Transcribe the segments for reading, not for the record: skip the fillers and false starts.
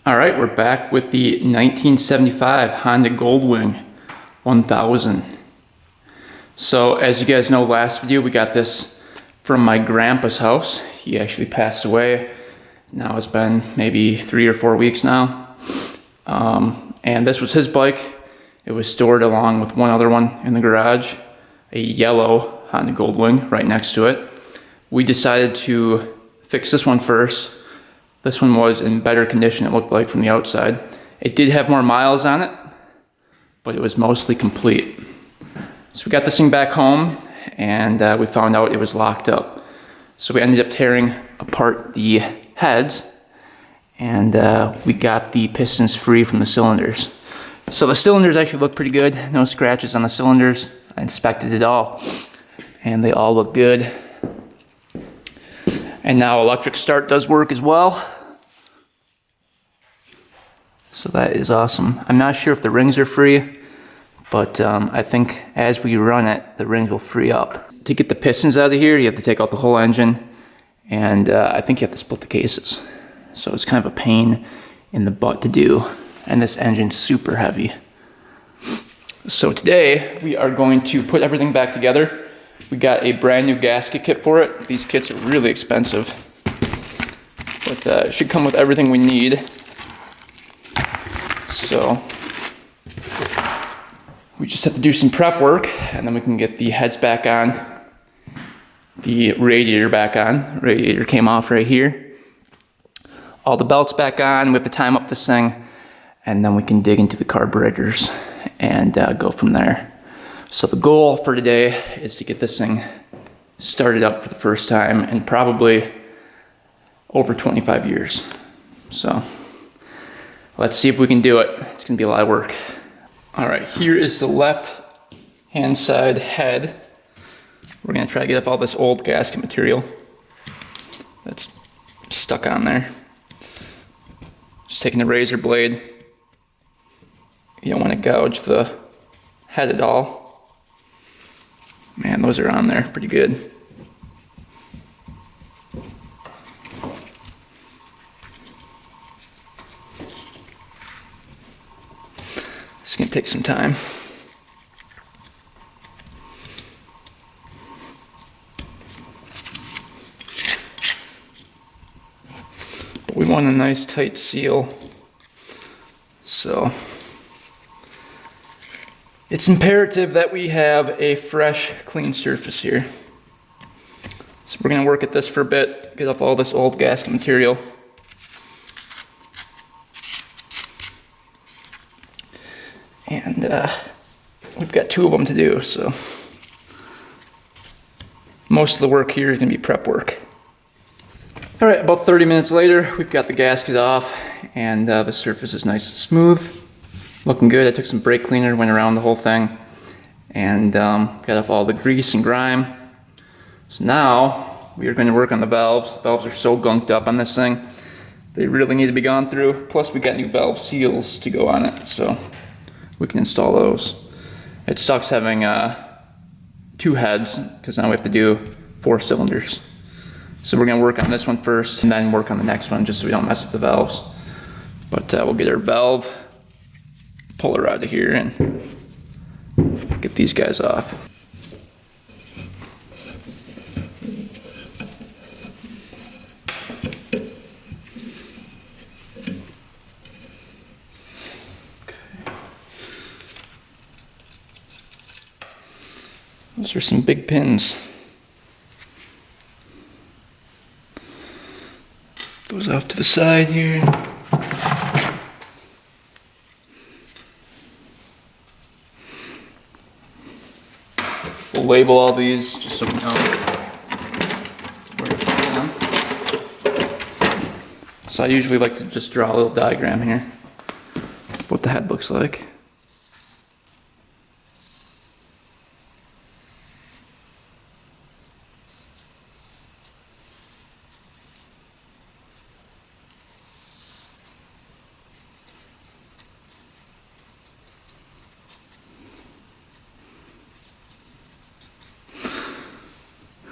All right, we're back with the 1975 Honda Goldwing 1000. So as you guys know, last video we got this from my grandpa's house. He actually passed away. Now it's been maybe 3 or 4 weeks now. And this was his bike. It was stored along with one other one in the garage, a yellow Honda Goldwing right next to it. We decided to fix this one first. This one was in better condition, it looked like from the outside. It did have more miles on it, but it was mostly complete. So we got this thing back home and we found out it was locked up. So we ended up tearing apart the heads and we got the pistons free from the cylinders. So the cylinders actually look pretty good. No scratches on the cylinders. I inspected it all and they all look good. And now electric start does work as well. So that is awesome. I'm not sure if the rings are free, but I think as we run it, the rings will free up. To get the pistons out of here, you have to take out the whole engine, and I think you have to split the cases. So it's kind of a pain in the butt to do, and this engine's super heavy. So today, we are going to put everything back together. We got a brand new gasket kit for it. These kits are really expensive, but it should come with everything we need. So we just have to do some prep work and then we can get the heads back on, the radiator back on. Radiator came off right here. All the belts back on. We have to time up this thing and then we can dig into the carburetors and go from there. So the goal for today is to get this thing started up for the first time in probably over 25 years. So let's see if we can do it. It's gonna be a lot of work. All right, here is the left hand side head. We're gonna try to get up all this old gasket material that's stuck on there. Just taking the razor blade. You don't wanna gouge the head at all. Man, those are on there pretty good. It's gonna take some time. But we want a nice tight seal. So it's imperative that we have a fresh, clean surface here. So we're gonna work at this for a bit, get off all this old gasket material. And we've got 2 of them to do, so most of the work here is gonna be prep work. All right, about 30 minutes later, we've got the gasket off and the surface is nice and smooth. Looking good. I took some brake cleaner, went around the whole thing, and got off all the grease and grime. So now we are going to work on the valves. The valves are so gunked up on this thing. They really need to be gone through. Plus we got new valve seals to go on it, so we can install those. It sucks having 2 heads, because now we have to do 4 cylinders. So we're going to work on this one first, and then work on the next one, just so we don't mess up the valves. But we'll get our valve puller out of here and get these guys off. Okay. Those are some big pins. Those off to the side here. We'll label all these just so we know where to put them. So I usually like to just draw a little diagram here of what the head looks like.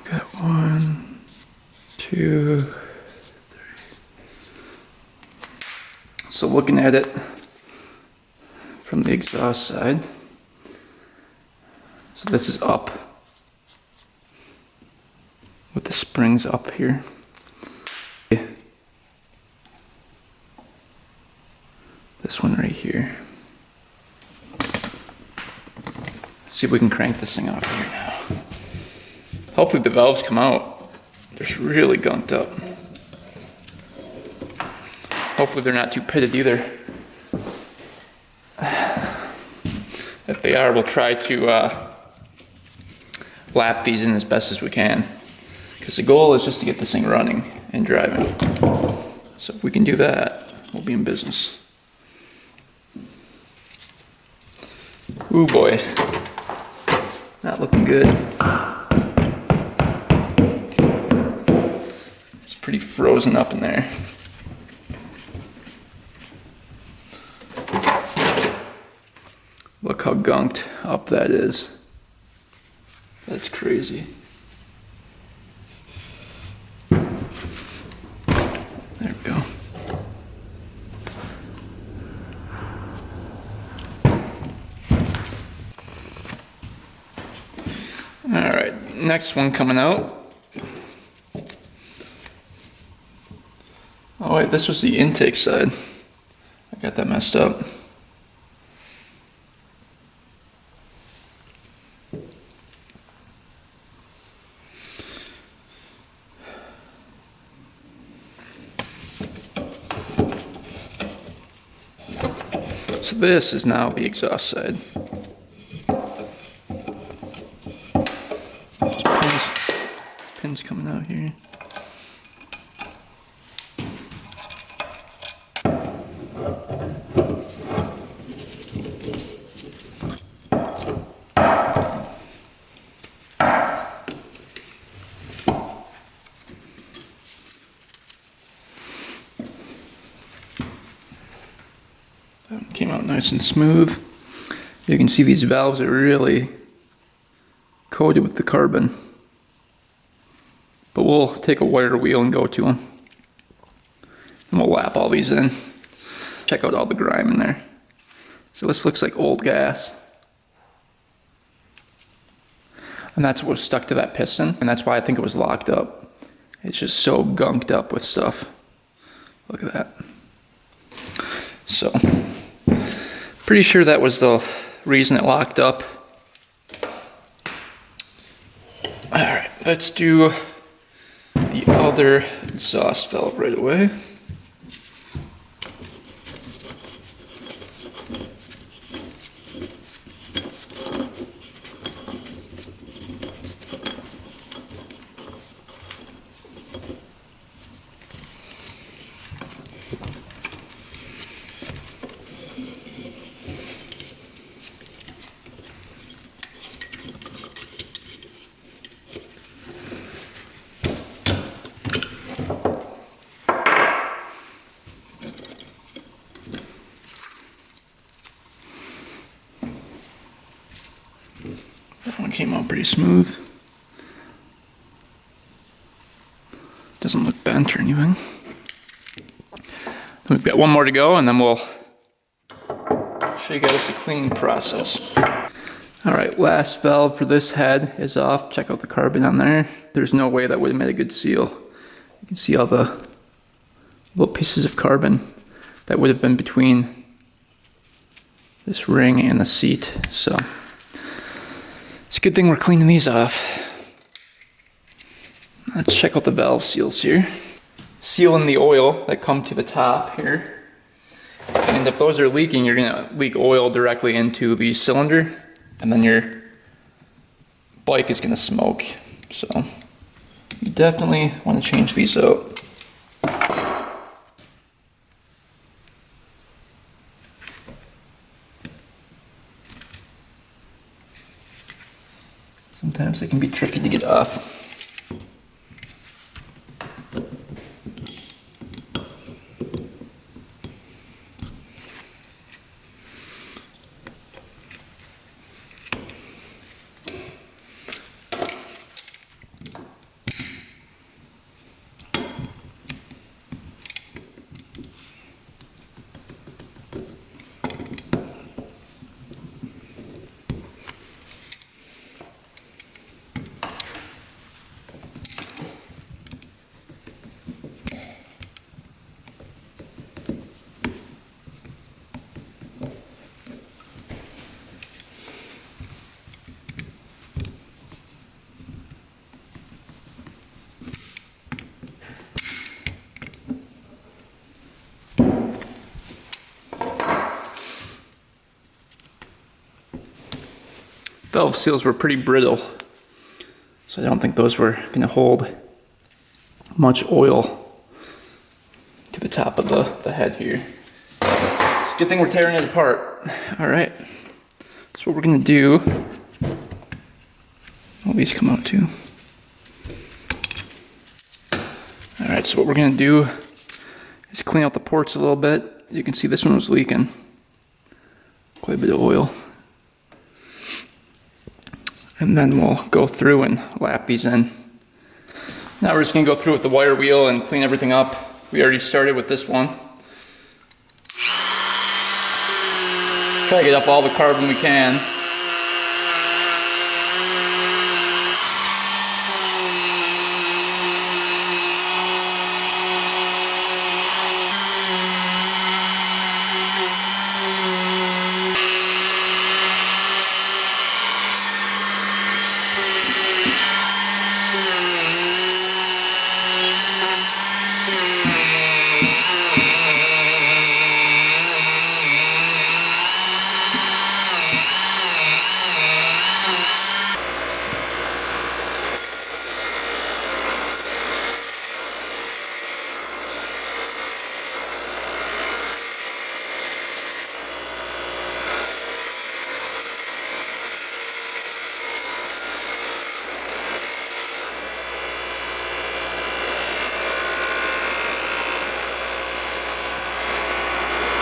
Got 1, 2, 3. So looking at it from the exhaust side, so this is up with the springs up here. This one right here. Let's see if we can crank this thing off here now. Hopefully the valves come out. They're really gunked up. Hopefully they're not too pitted either. If they are, we'll try to lap these in as best as we can. Because the goal is just to get this thing running and driving. So if we can do that, we'll be in business. Ooh boy, not looking good. It's pretty frozen up in there. Look how gunked up that is. That's crazy. There we go. Alright, next one coming out. Oh wait, this was the intake side. I got that messed up. So this is now the exhaust side. Pins coming out here. That came out nice and smooth. You can see these valves are really coated with the carbon. But we'll take a wire wheel and go to them. And we'll lap all these in. Check out all the grime in there. So this looks like old gas. And that's what was stuck to that piston. And that's why I think it was locked up. It's just so gunked up with stuff. Look at that. So, pretty sure that was the reason it locked up. Alright, let's do the other exhaust valve right away. That one came out pretty smooth. Doesn't look bent or anything. We've got one more to go and then we'll show you guys the cleaning process. Alright, last valve for this head is off. Check out the carbon on there. There's no way that would have made a good seal. You can see all the little pieces of carbon that would have been between this ring and the seat. So it's a good thing we're cleaning these off. Let's check out the valve seals here. Sealing the oil that come to the top here. And if those are leaking, you're gonna leak oil directly into the cylinder and then your bike is gonna smoke. So you definitely want to change these out. Sometimes it can be tricky to get off. valve seals were pretty brittle, so I don't think those were going to hold much oil to the top of the head here. It's a good thing we're tearing it apart. All right, so what we're going to do, all these come out too. All right, so what we're going to do is clean out the ports a little bit. You can see this one was leaking quite a bit of oil. And then we'll go through and lap these in. Now we're just gonna go through with the wire wheel and clean everything up. We already started with this one. Try to get up all the carbon we can.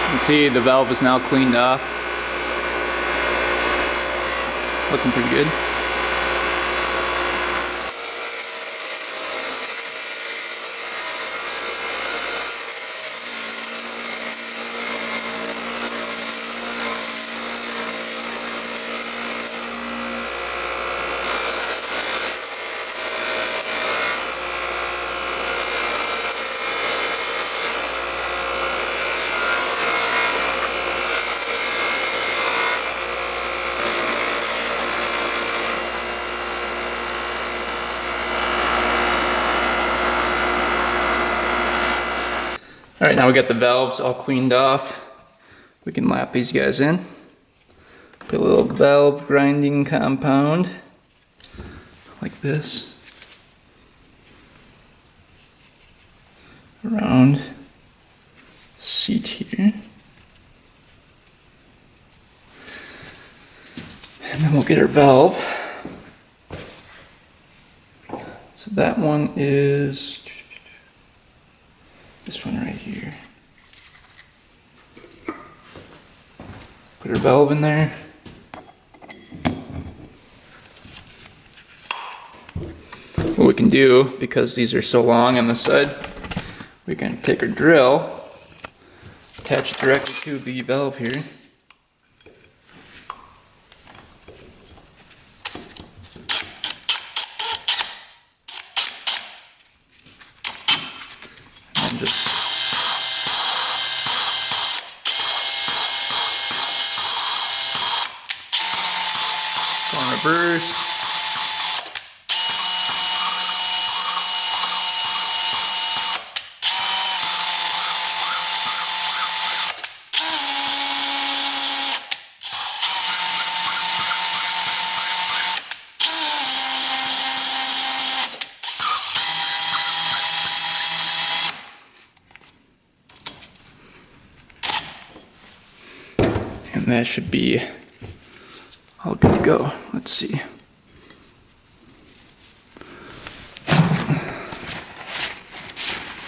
You can see the valve is now cleaned off. Looking pretty good. All right, now we got the valves all cleaned off. We can lap these guys in. Put a little valve grinding compound like this around the seat here. And then we'll get our valve. So that one is this one right here. Put our valve in there. What we can do, because these are so long on this side, we can take our drill, attach it directly to the valve here. And just go in reverse. And that should be all good to go. Let's see.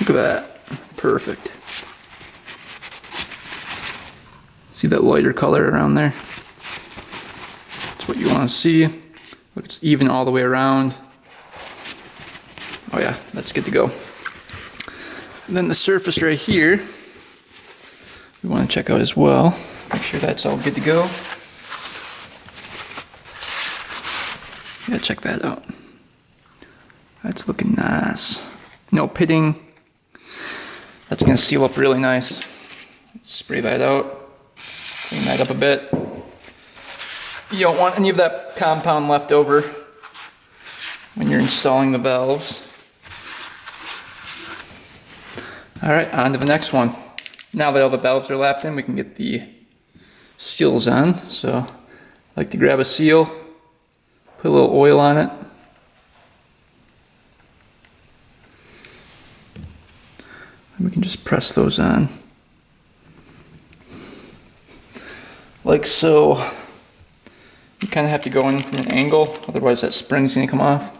Look at that. Perfect. See that lighter color around there? That's what you want to see. Look, it's even all the way around. Oh yeah, that's good to go. And then the surface right here, we want to check out as well. Make sure that's all good to go. Yeah, check that out. That's looking nice. No pitting. That's gonna seal up really nice. Spray that out. Clean that up a bit. You don't want any of that compound left over when you're installing the valves. All right, on to the next one. Now that all the valves are lapped in, we can get the seals on. So I like to grab a seal, Put a little oil on it. And we can just press those on. Like so. You kind of have to go in from an angle, otherwise that spring's going to come off.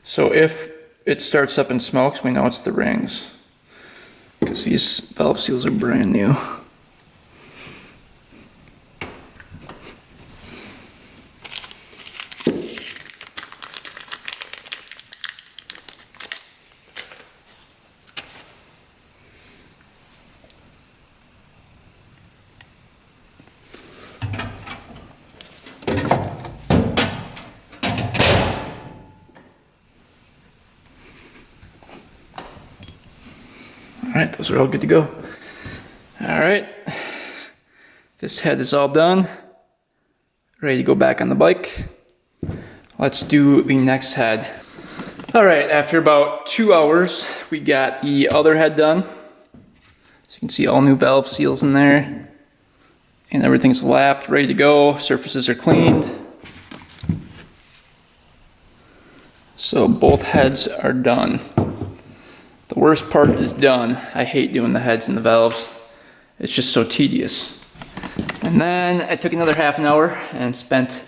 So if it starts up and smokes, we know it's the rings, because these valve seals are brand new. All right, those are all good to go. All right, this head is all done. Ready to go back on the bike. Let's do the next head. All right, after about 2 hours, we got the other head done. So you can see all new valve seals in there. And everything's lapped, ready to go. Surfaces are cleaned. So both heads are done. The worst part is done. I hate doing the heads and the valves. It's just so tedious. And then I took another half an hour and spent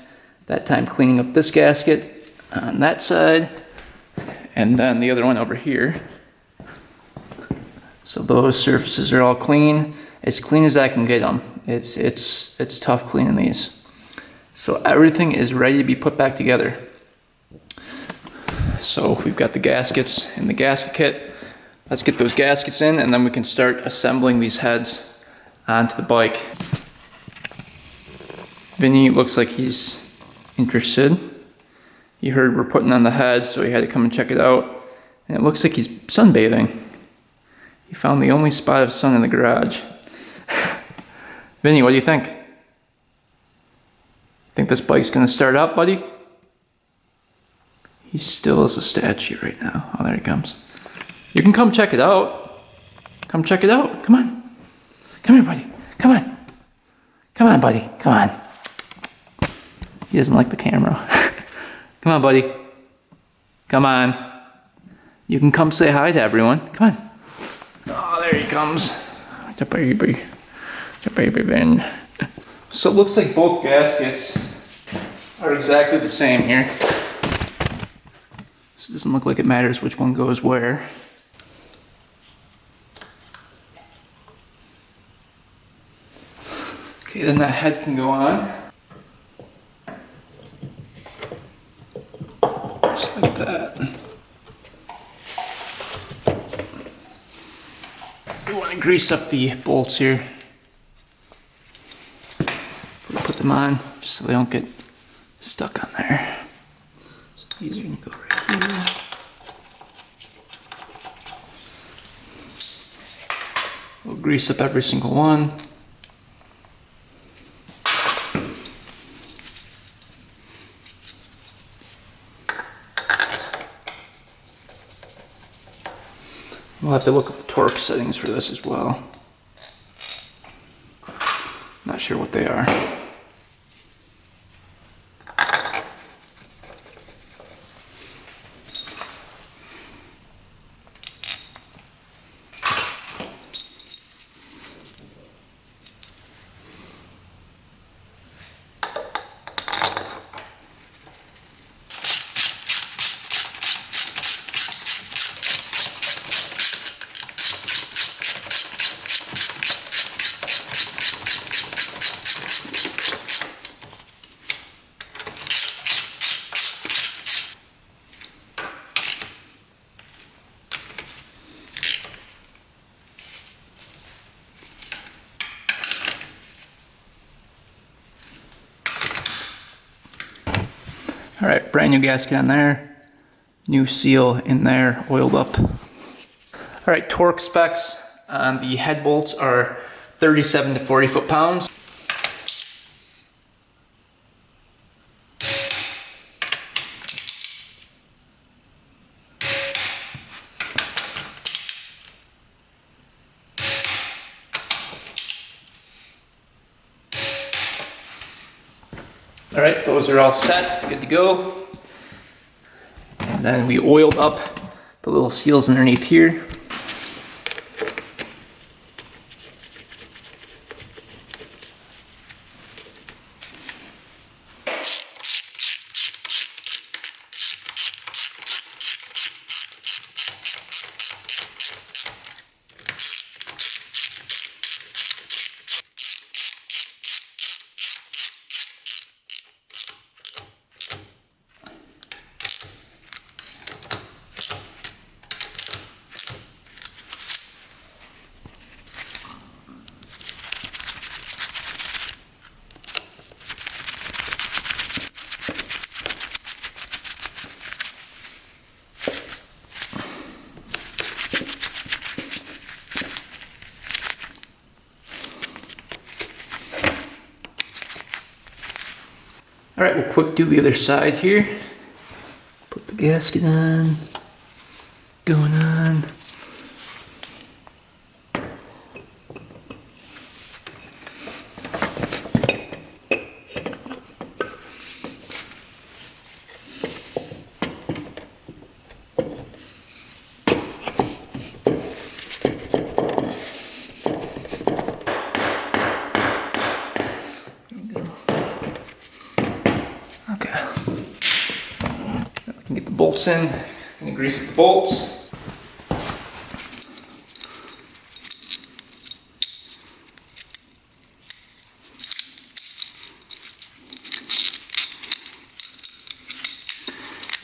that time cleaning up this gasket on that side, and then the other one over here. So those surfaces are all clean, as clean as I can get them. It's tough cleaning these. So everything is ready to be put back together. So we've got the gaskets in the gasket kit. Let's get those gaskets in, and then we can start assembling these heads onto the bike. Vinny looks like he's interested. He heard we're putting on the head, so he had to come and check it out. And it looks like he's sunbathing. He found the only spot of sun in the garage. Vinny, what do you think? Think this bike's gonna start up, buddy? He still is a statue right now. Oh, there he comes. You can come check it out. Come check it out. Come on. Come here, buddy. Come on. Come on, buddy. Come on. He doesn't like the camera. Come on, buddy. Come on. You can come say hi to everyone. Come on. Oh, there he comes. The baby. The baby Ben. So it looks like both gaskets are exactly the same here. So it doesn't look like it matters which one goes where. Okay, then that head can go on. Just like that. We want to grease up the bolts here. We'll put them on just so they don't get stuck on there. So these are going to go right here. We'll grease up every single one. We'll have to look up the torque settings for this as well. Not sure what they are. All right, brand new gasket on there, new seal in there, oiled up. All right, torque specs on the head bolts are 37 to 40 foot-pounds. All right, those are all set, good to go. And then we oiled up the little seals underneath here. All right, we'll quick do the other side here. Put the gasket on, going on. Okay. Now we can get the bolts in. I'm gonna grease up the bolts.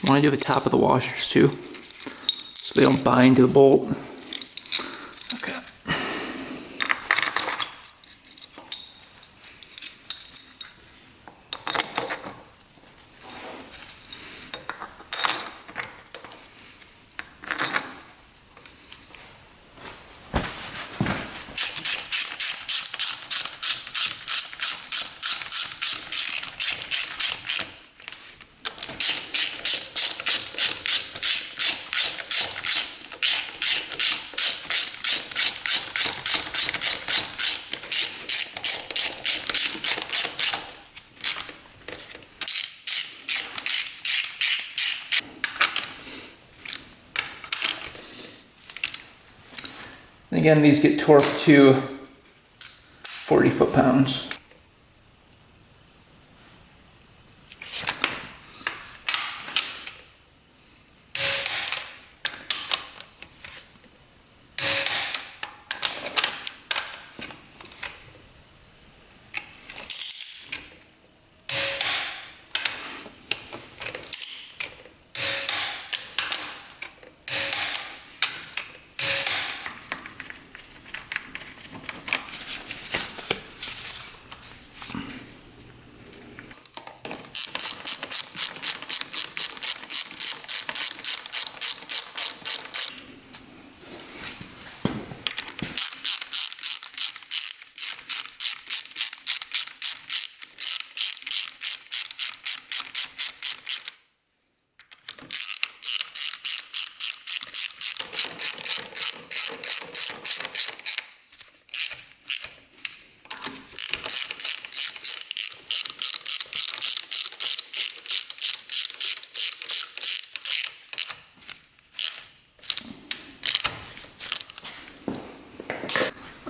You want to do the top of the washers too, so they don't bind to the bolt. Okay. And again, these get torqued to 40 foot-pounds.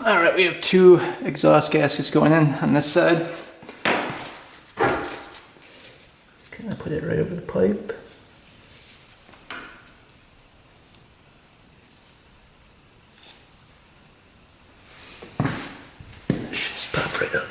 All right, we have 2 exhaust gaskets going in on this side. Can I put it right over the pipe? Just pop right up.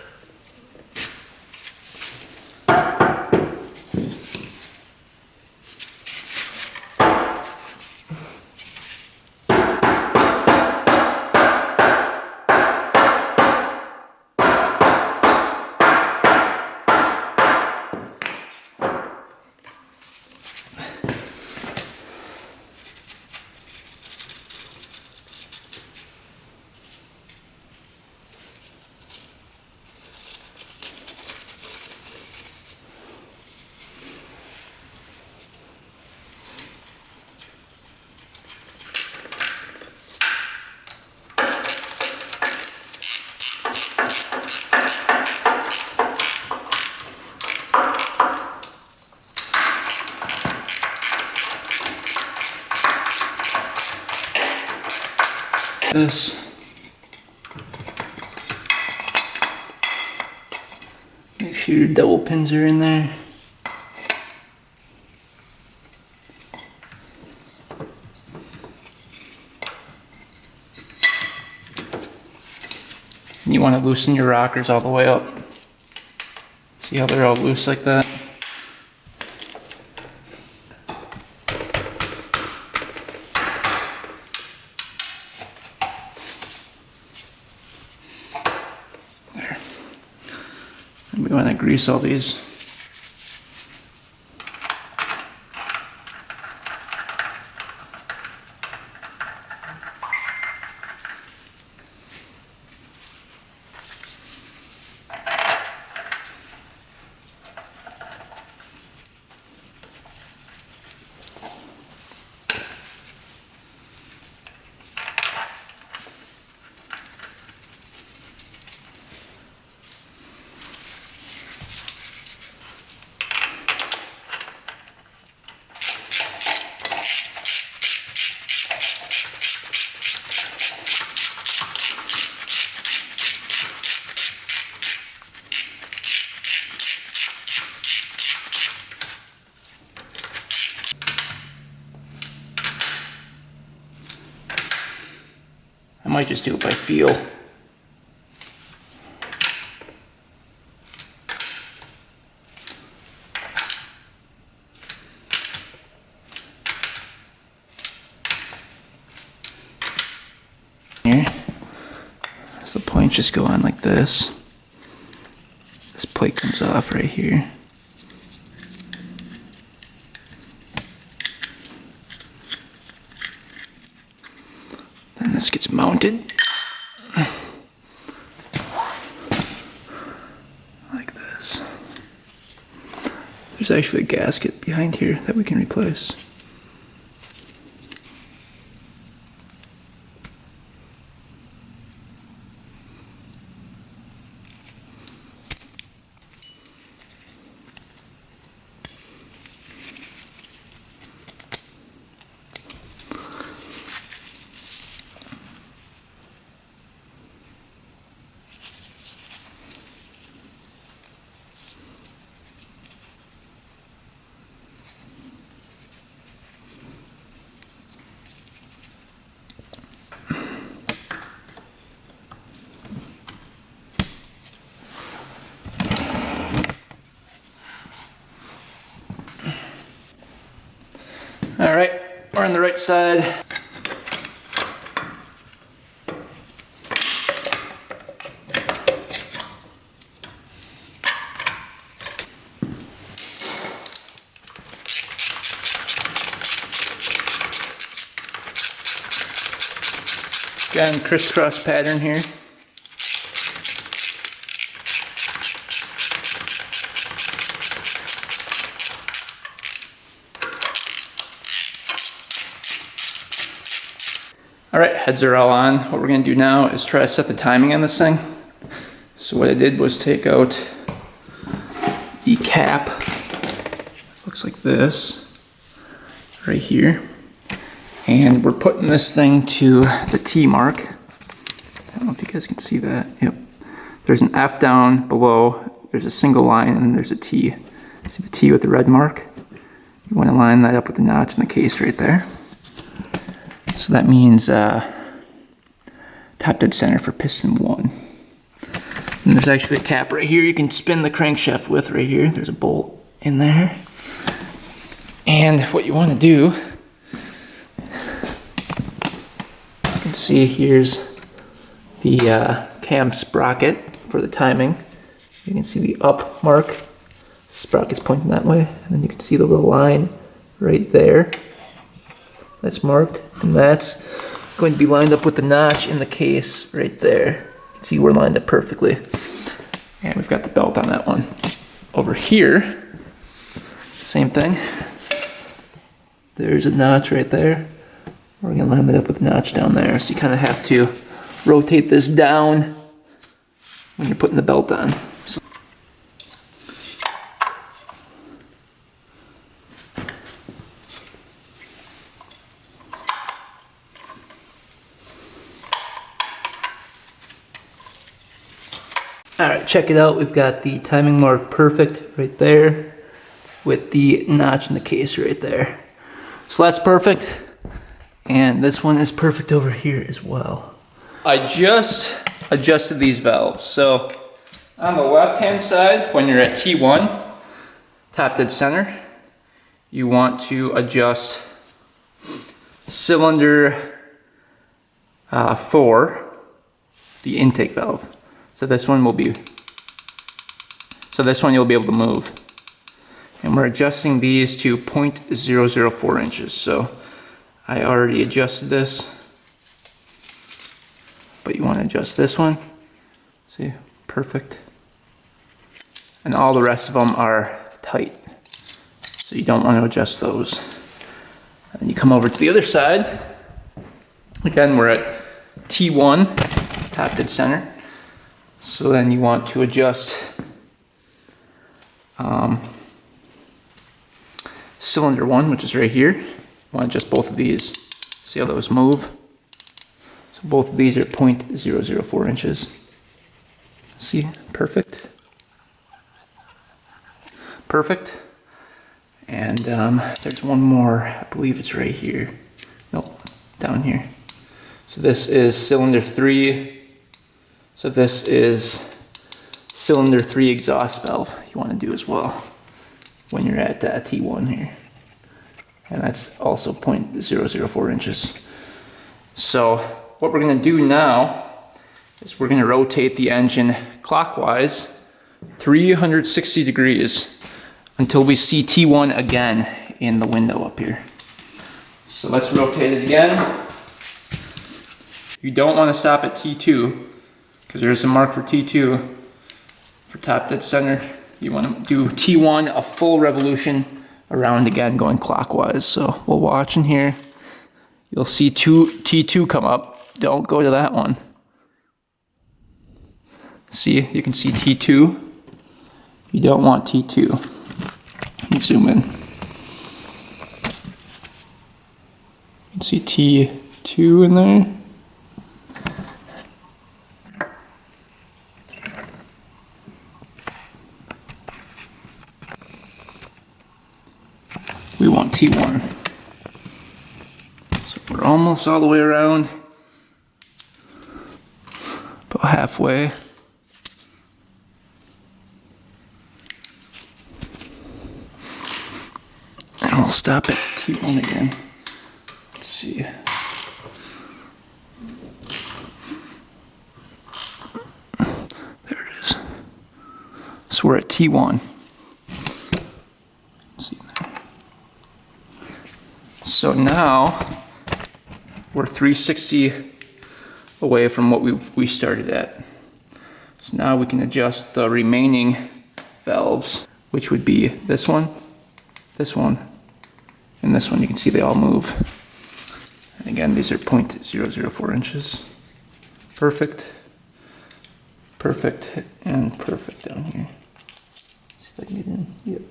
this. Make sure your double pins are in there. And you want to loosen your rockers all the way up. See how they're all loose like that? There. And we want to grease all these. I might just do it by feel. Here. So the points just go on like this. This plate comes off right here. Then this gets mounted like this. There's actually a gasket behind here that we can replace. All right, we're on the right side. Got a crisscross pattern here. All right, heads are all on. What we're gonna do now is try to set the timing on this thing. So what I did was take out the cap. Looks like this, right here. And we're putting this thing to the T mark. I don't know if you guys can see that. Yep. There's an F down below, there's a single line, and then there's a T. See the T with the red mark? You wanna line that up with the notch in the case right there. So that means top dead center for piston 1. And there's actually a cap right here you can spin the crankshaft with right here. There's a bolt in there. And what you want to do, you can see here's the cam sprocket for the timing. You can see the up mark. Sprocket's pointing that way. And then you can see the little line right there. That's marked, and that's going to be lined up with the notch in the case right there. You can see we're lined up perfectly. And we've got the belt on that one. Over here, same thing. There's a notch right there. We're gonna line it up with the notch down there. So you kind of have to rotate this down when you're putting the belt on. So Alright, check it out. We've got the timing mark perfect right there with the notch in the case right there. So that's perfect. And this one is perfect over here as well. I just adjusted these valves. So on the left hand side, when you're at T1, top dead center, you want to adjust cylinder 4, the intake valve. So this one you'll be able to move. And we're adjusting these to 0.004 inches. So I already adjusted this, but you want to adjust this one. See, perfect. And all the rest of them are tight, so you don't want to adjust those. And you come over to the other side. Again, we're at T1, top dead center. So then you want to adjust cylinder 1, which is right here. You want to adjust both of these. See how those move? So both of these are 0.004 inches. See, perfect. Perfect. And there's one more, I believe it's right here. Nope, down here. So this is cylinder 3. So this is cylinder 3 exhaust valve you want to do as well when you're at T1 here. And that's also 0.004 inches. So what we're going to do now is we're going to rotate the engine clockwise 360 degrees until we see T1 again in the window up here. So let's rotate it again. You don't want to stop at T2 because there's a mark for T2 for top dead center. You want to do T1 a full revolution around again going clockwise. So we'll watch in here. You'll see T2 come up. Don't go to that one. See, you can see T2. You don't want T2. Let me zoom in. You can see T2 in there. We want T1. So we're almost all the way around. About halfway. And we'll stop at T1 again. Let's see. There it is. So we're at T1. So now we're 360 away from what we started at. So now we can adjust the remaining valves, which would be this one, and this one. You can see they all move. And again, these are 0.004 inches. Perfect, perfect, and perfect down here. Let's see if I can get in. Yep.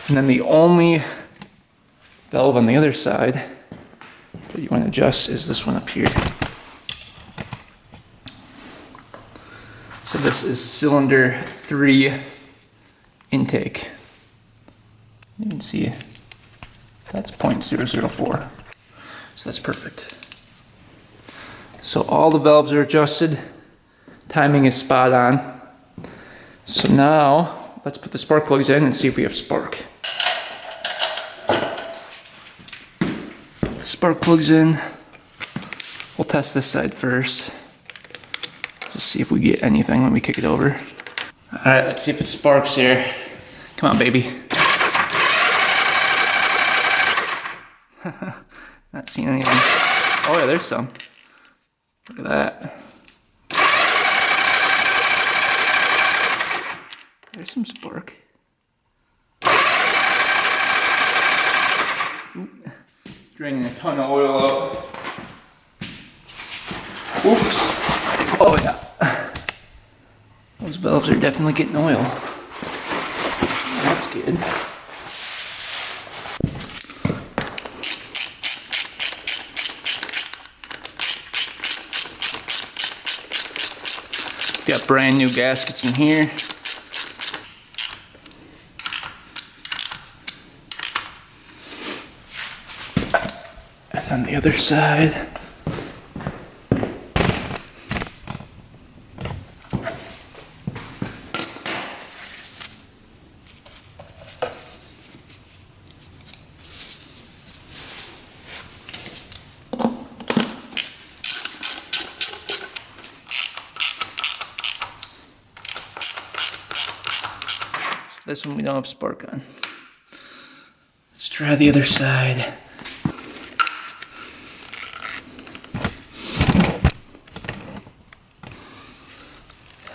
And then the only valve on the other side that you want to adjust is this one up here. So this is cylinder 3 intake. You can see that's 0.004. So that's perfect. So all the valves are adjusted. Timing is spot on. So now let's put the spark plugs in and see if we have spark. Spark plugs in. We'll test this side first. Just see if we get anything when we kick it over. Alright, let's see if it sparks here. Come on, baby. Not seeing anything. Oh yeah, there's some. Look at that. There's some spark. Ooh. Draining a ton of oil out. Oops. Oh yeah. Those valves are definitely getting oil. That's good. Got brand new gaskets in here. And on the other side. This one we don't have spark on. Let's try the other side.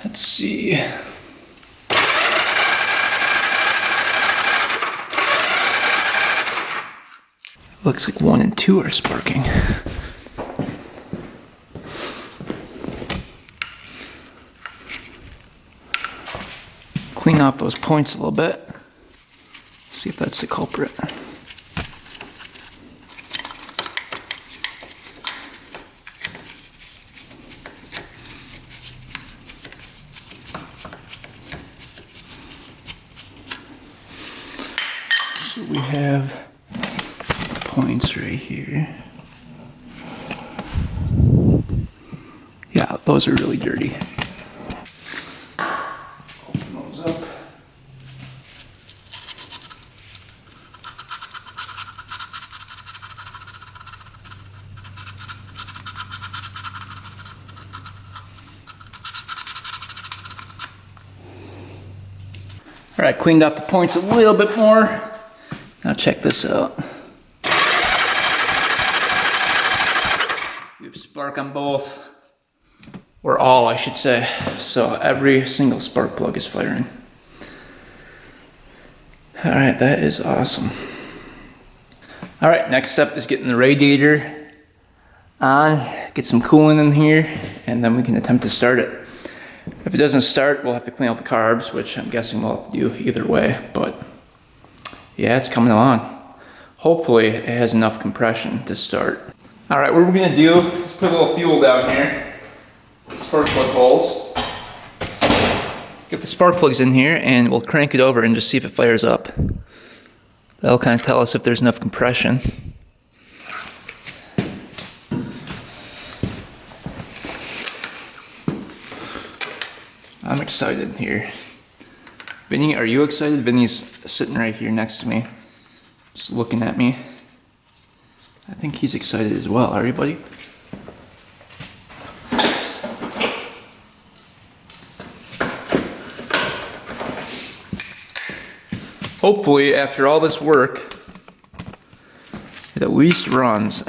Let's see. Looks like 1 and 2 are sparking. Clean off those points a little bit. See if that's the culprit. So we have points right here. Yeah, those are really dirty. Open those up. All right, cleaned up the points a little bit more. Now check this out. We have spark on both, or all I should say. So every single spark plug is firing. All right, that is awesome. All right, next step is getting the radiator on, get some coolant in here, and then we can attempt to start it. If it doesn't start, we'll have to clean out the carbs, which I'm guessing we'll have to do either way, but yeah, it's coming along. Hopefully it has enough compression to start. All right, what we're gonna do is put a little fuel down here. Spark plug holes. Get the spark plugs in here and we'll crank it over and just see if it fires up. That'll kind of tell us if there's enough compression. I'm excited here. Vinny, are you excited? Vinny's sitting right here next to me, just looking at me. I think he's excited as well. Are you, buddy? Hopefully, after all this work, it at least runs.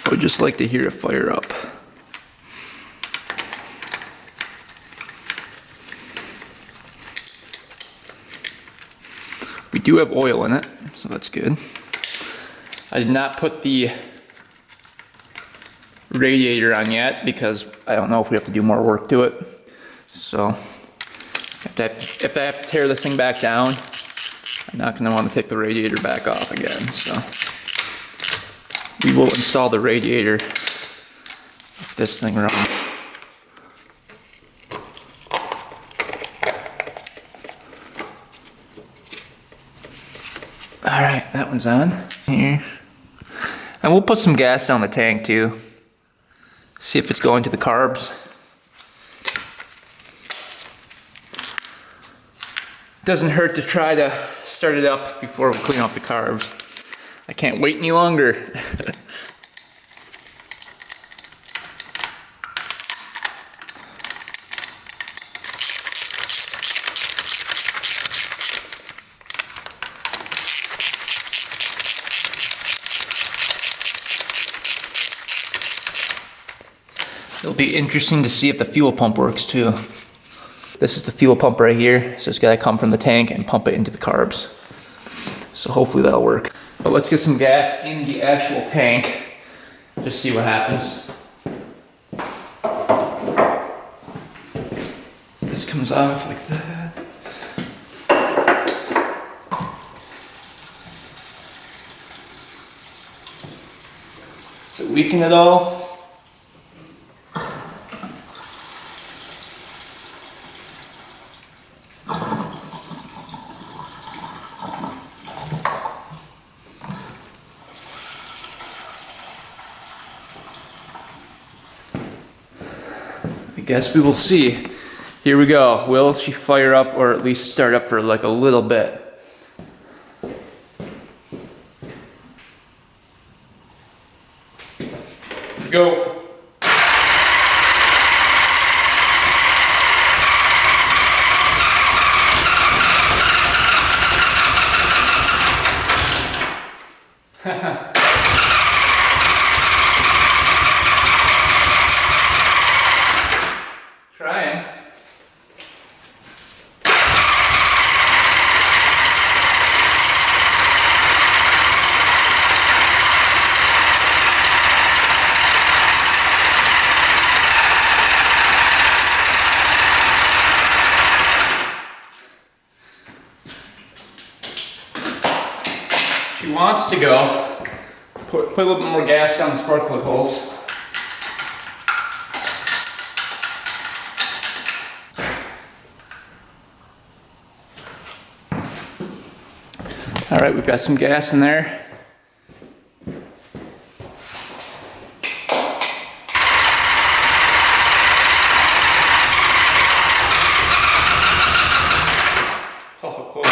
I would just like to hear it fire up. We do have oil in it, so that's good. I did not put the radiator on yet because I don't know if we have to do more work to it. So if I have to tear this thing back down, I'm not going to want to take the radiator back off again. So we will install the radiator if this thing runs. Alright, that one's on here. And we'll put some gas down the tank too. See if it's going to the carbs. Doesn't hurt to try to start it up before we clean up the carbs. I can't wait any longer. It'll be interesting to see if the fuel pump works too. This is the fuel pump right here, so it's gotta come from the tank and pump it into the carbs. So hopefully that'll work. But let's get some gas in the actual tank, just see what happens. This comes off like that. Does it weaken at all? I guess we will see. Here we go. Will she fire up or at least start up for like a little bit? Go. Trying. She wants to go. Put a little bit more gas down the spark plug holes. All right, we've got some gas in there. Oh, close.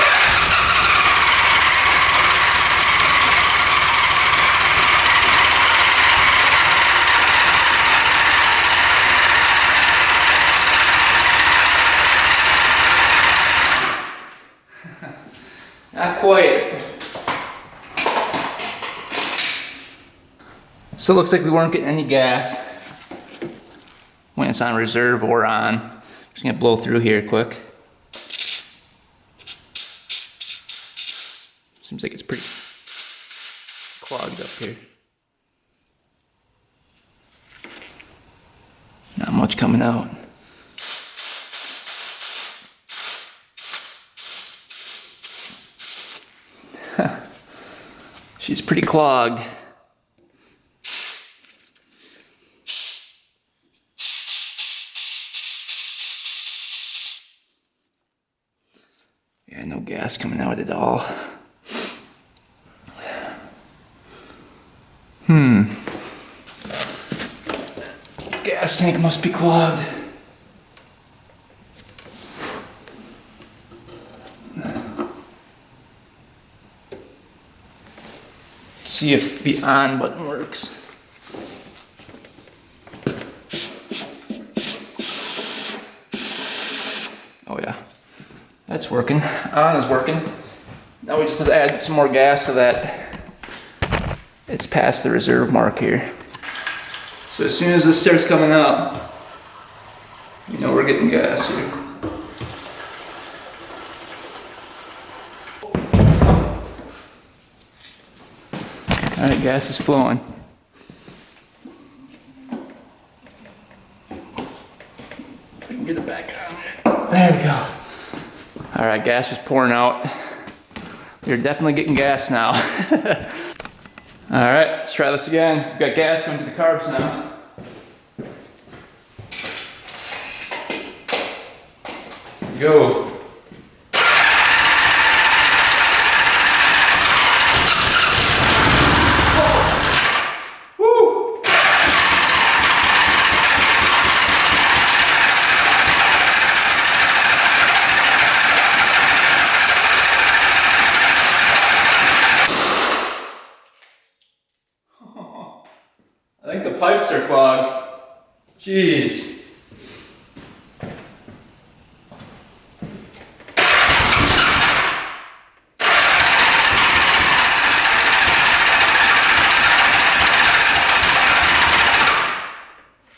Not quite. So it looks like we weren't getting any gas when it's on reserve or on. Just gonna blow through here quick. Seems like it's pretty clogged up here. Not much coming out. She's pretty clogged. Yeah, no gas coming out at all. Gas tank must be clogged. See if the on button works. Oh yeah, that's working. On is working. Now we just have to add some more gas so that it's past the reserve mark here. So as soon as this starts coming up, you know we're getting gas here. All right, gas is flowing. I can get it back on there. There we go. All right, gas is pouring out. We're definitely getting gas now. All right, let's try this again. We've got gas into the carbs now. Go. I think the pipes are clogged. Jeez.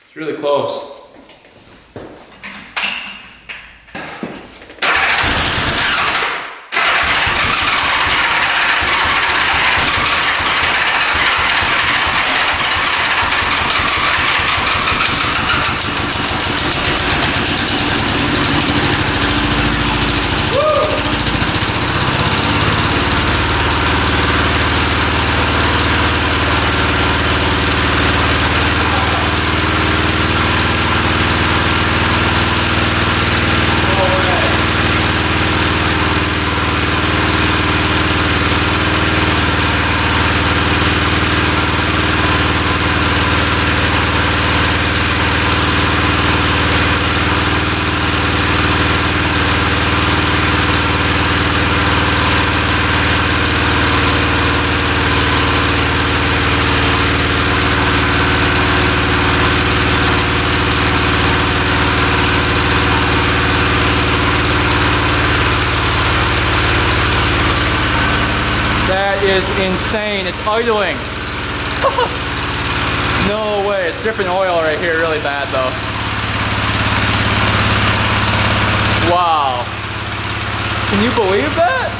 It's really close. is insane. It's idling. No way. It's dripping oil right here really bad though. Wow. Can you believe that?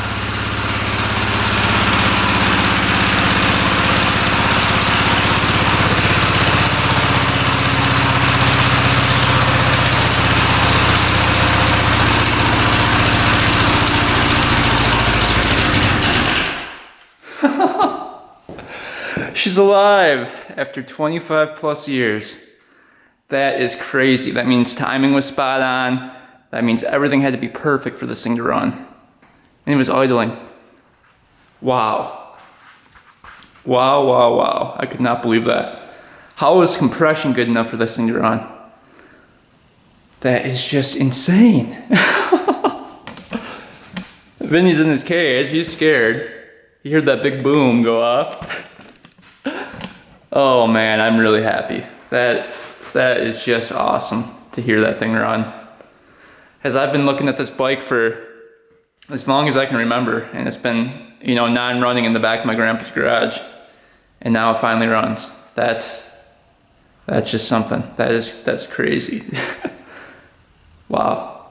She's alive after 25 plus years. That is crazy. That means timing was spot on. That means everything had to be perfect for this thing to run. And it was idling. Wow. Wow, wow, wow. I could not believe that. How is compression good enough for this thing to run? That is just insane. Vinny's in his cage. He's scared. He heard that big boom go off. Oh man, I'm really happy. That is just awesome to hear that thing run. As I've been looking at this bike for as long as I can remember, and it's been, you know, non-running in the back of my grandpa's garage, and now it finally runs. That's just something. That's crazy. Wow.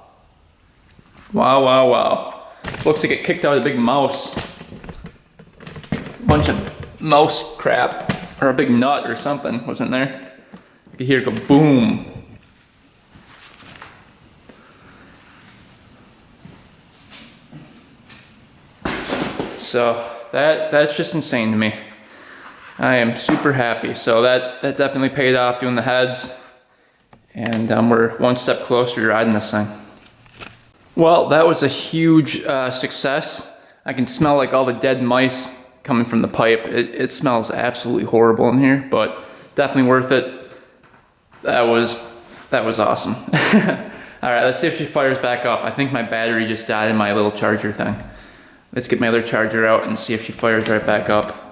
Wow, wow, wow. Looks like it kicked out a big mouse. Bunch of mouse crap. Or a big nut or something was in there. You could hear it go boom. So that's just insane to me. I am super happy. So that definitely paid off doing the heads. And we're one step closer to riding this thing. Well, that was a huge success. I can smell like all the dead mice coming from the pipe. It smells absolutely horrible in here, but definitely worth it. That was awesome. All right, let's see if she fires back up. I think my battery just died in my little charger thing. Let's get my other charger out and see if she fires right back up.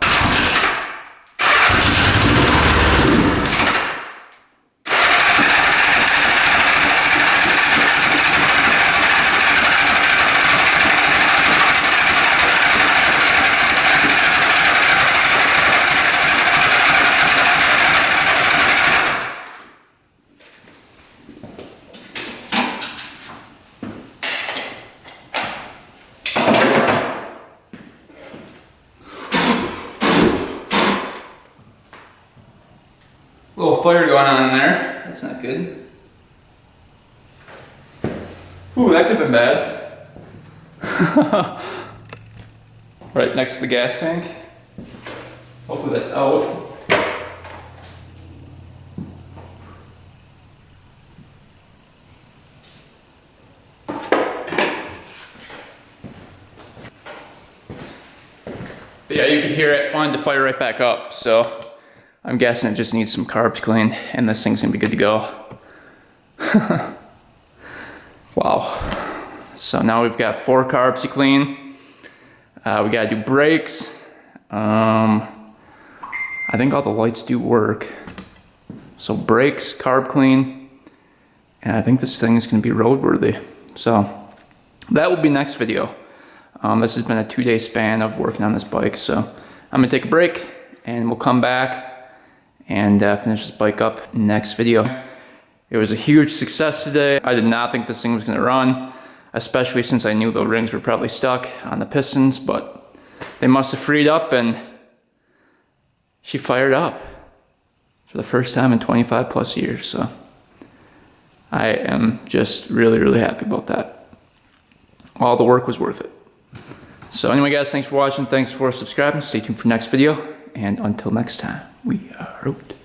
Little fire going on in there. That's not good. Ooh, that could have been bad. Right next to the gas tank. Hopefully that's out. But yeah, you could hear it. Wanted to fire right back up, so I'm guessing it just needs some carbs cleaned, and this thing's gonna be good to go. Wow. So now we've got 4 carbs to clean. We gotta do brakes. I think all the lights do work. So brakes, carb clean, and I think this thing is gonna be roadworthy. So that will be next video. This has been a 2-day span of working on this bike, so I'm gonna take a break, and we'll come back and finish this bike up next video. It was a huge success today. I did not think this thing was gonna run, especially since I knew the rings were probably stuck on the pistons, but they must have freed up and she fired up for the first time in 25 plus years. So I am just really, really happy about that. All the work was worth it. So anyway guys, thanks for watching, thanks for subscribing, stay tuned for next video, and until next time, we are out.